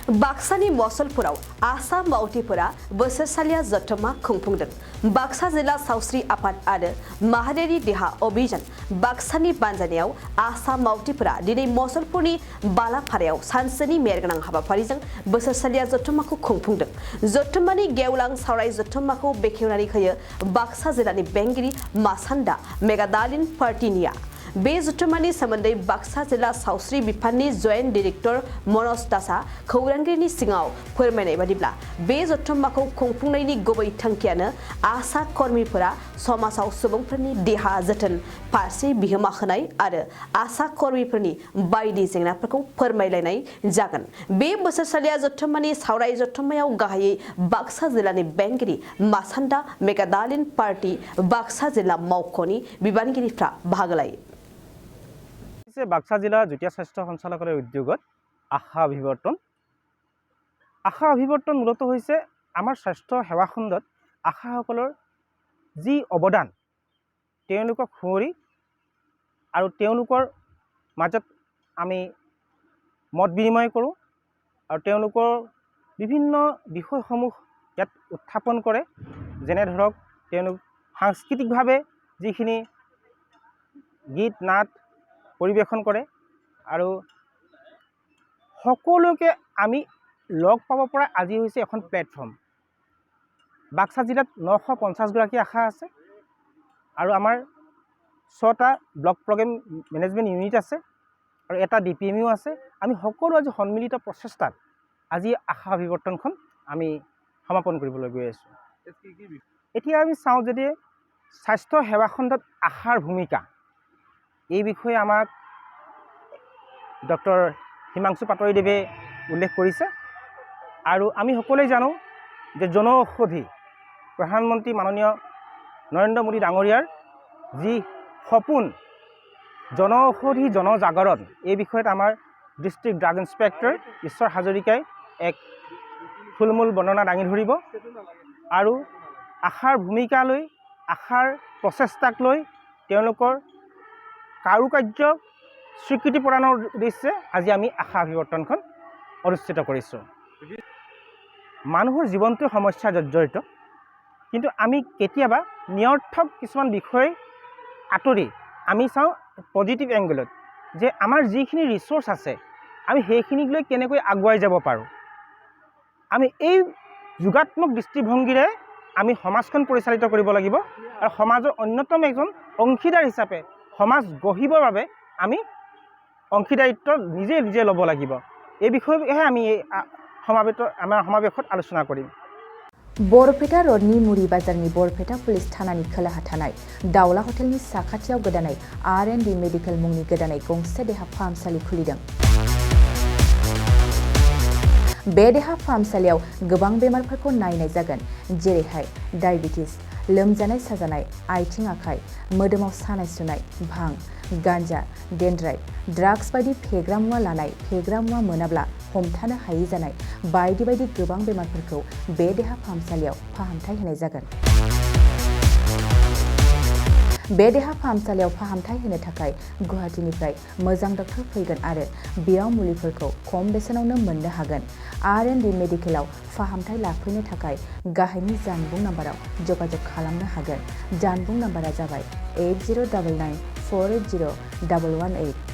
बाक्सानि मसलपुराव आसाम मावथिफोरा बोसोरसालिया जथुम्मा खुंफुंदों। बाक्सा जिल्ला सावस्रि आफाद आरो माहारियारि देहा अभियान बाक्सानि बानजायनायाव आसाम मावथिफोरा दिनै मसलपुरनि बालाफारायाव सानसेनि मेहेरगोनां हाबाफारिजों बोसोरसालिया जथुम्माखौ खुंफुंदों। जथुम्मानि गेवलां सावराय जथुम्माखौ बेखेवनानै होयो बाक्सा जिल्लानि बेंगिरि मासान्दा मेगादालिन पार्टिनिया। बे जथुम्मानि सोमोन्दै बाक्सा जिल्ला सावस्रि बिफाननि जयेन्ट डाइरेक्टर मनज दासआ खौरांगिरिनि सिगाङाव फोरमायनाय बादिब्ला बे जथुम्माखौ खुंफुंनायनि गुबै थांखियानो आशा कर्मीफोरा समाजाव सुबुंफोरनि देहा जोथोन फारसे बिहोमा होनाय आरो आशा कर्मीफोरनि बायदि जेंनाफोरखौ फोरमायलायनाय जागोन। बे बोसोरसालिया जथुम्मानि सावराय जथुम्मायाव गाहायै बाक्सा जिल्लानि बेंगिरि मासान्दा मेगादालिन पार्टी बाक्सा जिल्ला मावख'नि बिबानगिरिफ्रा बाहागो लायो। बाक्सा जिला যুটীয়া স্বাস্থ্য সঞ্চালকালয়ৰ উদ্যোগত আশা অভিৱৰ্তন মূলত হৈছে আমাৰ স্বাস্থ্য সেৱা খণ্ডত আশাসকলৰ যি অৱদান তেওঁলোকক সুঁৱৰি আৰু তেওঁলোকৰ মাজত আমি মত বিনিময় কৰোঁ আৰু তেওঁলোকৰ বিভিন্ন বিষয়সমূহ ইয়াত উত্থাপন কৰে। যেনে ধৰক তেওঁলোক সাংস্কৃতিকভাৱে যিখিনি গীত নাট পৰিবেশন কৰে আৰু সকলোকে আমি লগ পাব পৰা আজি হৈছে এখন প্লেটফৰ্ম। বাক্সা জিলাত 950 গৰাকী আশা আছে আৰু আমাৰ 6টা ব্লক প্ৰগ্ৰেম মেনেজমেণ্ট ইউনিট আছে আৰু এটা ডিপিএমইউ আছে। আমি সকলো আজি সন্মিলিত প্ৰচেষ্টাত আজি আশা অভিৱৰ্তনখন আমি সমাপন কৰিবলৈ গৈ আছোঁ। এতিয়া আমি চাওঁ যদি স্বাস্থ্য সেৱা খণ্ডত আশাৰ ভূমিকা এই বিষয়ে আমাক ডক্টৰ হিমাংশু পাটৰীদেৱে উল্লেখ কৰিছে আৰু আমি সকলোৱে জানো যে জনঔষধি প্ৰধানমন্ত্ৰী মাননীয় নৰেন্দ্ৰ মোদী ডাঙৰীয়াৰ যি সপোন জনঔষধি জনজাগৰণ এই বিষয়ত আমাৰ ডিষ্ট্ৰিক্ট ড্ৰাগ ইন্সপেক্টৰ ঈশ্বৰ হাজৰিকাই এক থুলমূল বৰ্ণনা দাঙি ধৰিব আৰু আশাৰ ভূমিকা লৈ আশাৰ প্ৰচেষ্টাক লৈ তেওঁলোকৰ কাৰুকাৰ্য স্বীকৃতি প্ৰদানৰ উদ্দেশ্যে আজি আমি আশা অভিৱৰ্তনখন অনুষ্ঠিত কৰিছোঁ। মানুহৰ জীৱনটো সমস্যা জৰ্জৰিত, কিন্তু আমি কেতিয়াবা নিৰৰ্থক কিছুমান বিষয় আঁতৰি আমি চাওঁ পজিটিভ এংগলত যে আমাৰ যিখিনি ৰিচোৰ্চ আছে আমি সেইখিনিক লৈ কেনেকৈ আগুৱাই যাব পাৰোঁ। আমি এই যোগাত্মক দৃষ্টিভংগীৰে আমি সমাজখন পৰিচালিত কৰিব লাগিব আৰু সমাজৰ অন্যতম এজন অংশীদাৰ হিচাপে সমাজ গঢ়িবৰ বাবে আমি অংশীদাৰিত্ব নিজে নিজে ল'ব লাগিব। এই বিষয়েহে আমি আমাৰ সমাৱেশত আলোচনা কৰিম। बरपेटा रडनि मुरि बाजारनि बरपेटा पुलिस थानानि खोलाहा थानाय दाउला हटेलनि साखाथियाव गोदानै R&D मेडिकेल मुंनि गोदानै गंसे देहा फाहामसालि खुलिदों। बे देहा फाहामसालियाव गोबां बेमारफोरखौ नायनाय जागोन, जेरैहाय डायबिटिस, लोमजानाय साजानाय, आथिं आखाइ, मोदोमाव सानाय सुनाय, भां, गान्जा, डेन्ड्राइट, ड्राग्स बायदि फेग्रा मुवा लानाय, फेग्रा मुवा मोनाब्ला हमथानो हायै जानाय बायदि बायदि गोबां बेमारफोरखौ बे देहा फाहामसालियाव फाहामथाय होनाय जागोन। बे देहा फाहामसालियाव फाहामथाय होनो थाखाय गुवाहाटीनिफ्राय मोजां डक्टर फैगोन आरो बेयाव मुलिफोरखौ खम बेसेनावनो मोननो हागोन। R&D मेडिकेलाव फाहामथाय लाफैनो थाखाय गाहायनि जानबुं नाम्बाराव जगाजग खालामनो हागोन। जानबुं नाम्बारा जाबाय 8099 480 118।